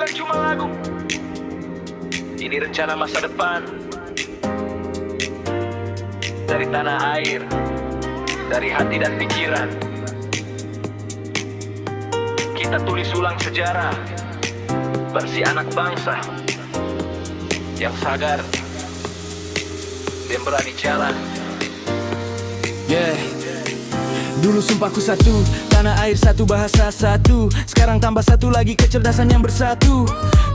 bukan cuma lagu. Ini rencana masa depan. Dari tanah air, dari hati dan pikiran. Kita tulis ulang sejarah versi anak bangsa yang sadar dan berani jalan. Yeah. Dulu sumpahku satu, tanah air satu, bahasa satu. Sekarang tambah satu lagi, kecerdasan yang bersatu.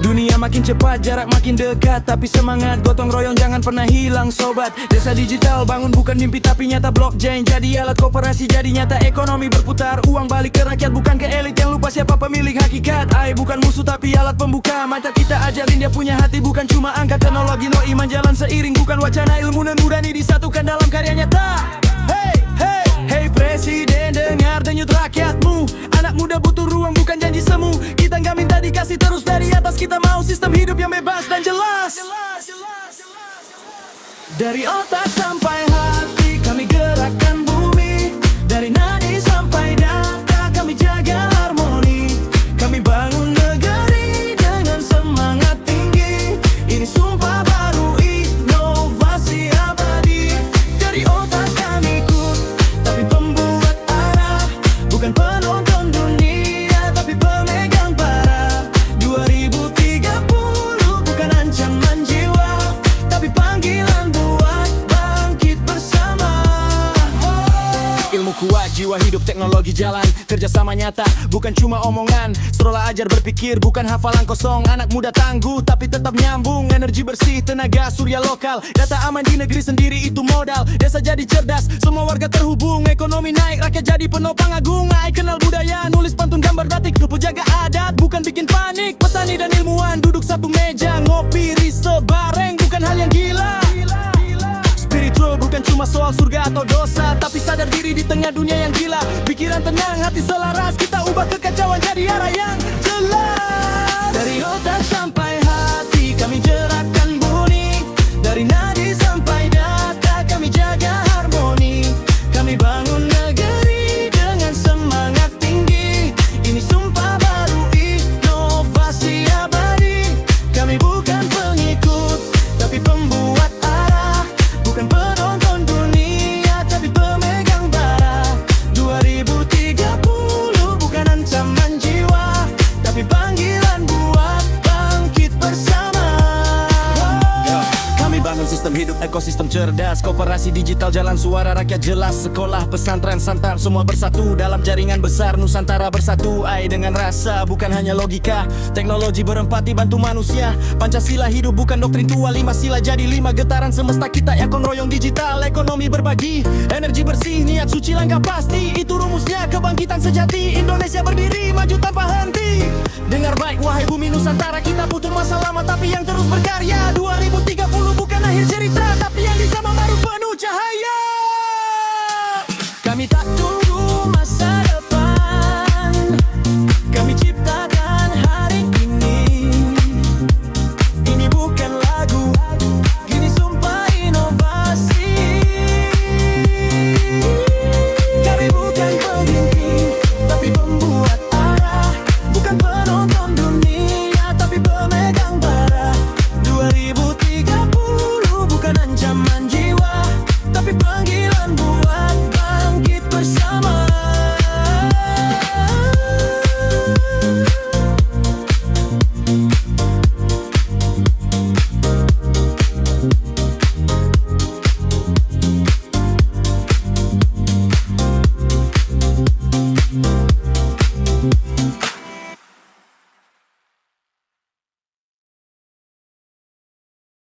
Dunia makin cepat, jarak makin dekat, tapi semangat gotong royong jangan pernah hilang sobat. Desa digital bangun bukan mimpi tapi nyata. Blockchain jadi alat kooperasi, jadi nyata. Ekonomi berputar, uang balik ke rakyat, bukan ke elit yang lupa siapa pemilik hakikat. AI bukan musuh tapi alat pembuka mata. Kita ajarin dia punya hati, bukan cuma angka. Teknologi no iman jalan seiring, bukan wacana. Ilmu dan nurani disatukan dalam karya nyata. Hey, hey, hey presiden, dengar denyut rakyatmu. Anak muda butuh ruang bukan janji semu. Kita nggak minta dikasih terus dari atas. Kita mau sistem hidup yang bebas dan jelas. Dari otak sampai hati kami gerakkan bumi. Dari nadi sampai data kami jaga harmoni. Kami bangun negeri dengan semangat tinggi. Ini sumpah baru, inovasi abadi. Dari otak kami ikut, tapi pembuat arah. Bukan penonton dunia, tapi pemegang bara. 2030 bukan ancaman jiwa, tapi panggilan buat bangkit bersama. Ilmu kuat, jiwa hidup, teknologi jalan. Kerjasama nyata, bukan cuma omongan. Strola ajar berpikir, bukan hafalan kosong. Anak muda tangguh, tapi tetap nyambung. Energi bersih, tenaga surya lokal. Data aman di negeri sendiri itu modal. Desa jadi cerdas, semua warga terhubung. Ekonomi naik, rakyat jadi penopang agung. AI kenal budaya, nulis pantun gambar batik. Jaga adat, bukan bikin panik. Petani dan ilmuwan duduk satu meja. Ngopi, riset bareng, bukan hal yang gila. Spiritual bukan cuma soal surga atau dosa, tapi sadar diri di tengah dunia yang gila. Pikiran tenang, hati selaras. Kita ubah kekacauan jadi arah yang jelas. Dari otak sampai hati kami gerakkan bumi. Dari nadi sampai data kami jaga harmoni. Kami bangun negeri dengan semangat tinggi. Ini sumpah baru, inovasi abadi. Kami bukan pengikut, tapi pembuat arah. Bukan penonton dunia, tapi pemegang bara. 2030 bukan ancaman jiwa, tapi panggilan buat bangkit bersama. Kami bangun sistem hidup, ekosistem cerdas. Koperasi digital, jalan suara rakyat jelas. Sekolah, pesantren, santar, semua bersatu dalam jaringan besar Nusantara bersatu. AI dengan rasa, bukan hanya logika. Teknologi berempati bantu manusia. Pancasila hidup bukan doktrin tua. 5 sila jadi 5 getaran semesta. Kita ekon royong digital, ekonomi berbagi. Energi bersih, niat suci langkah pasti. Itu rumusnya kebangkitan sejati. Indonesia berdiri, maju tanpa henti. Dengar baik wahai bumi Nusantara. Kita butuh masa lama tapi yang terus berkarya. 2030 bukan akhir cerita, tapi yang bisa membaik.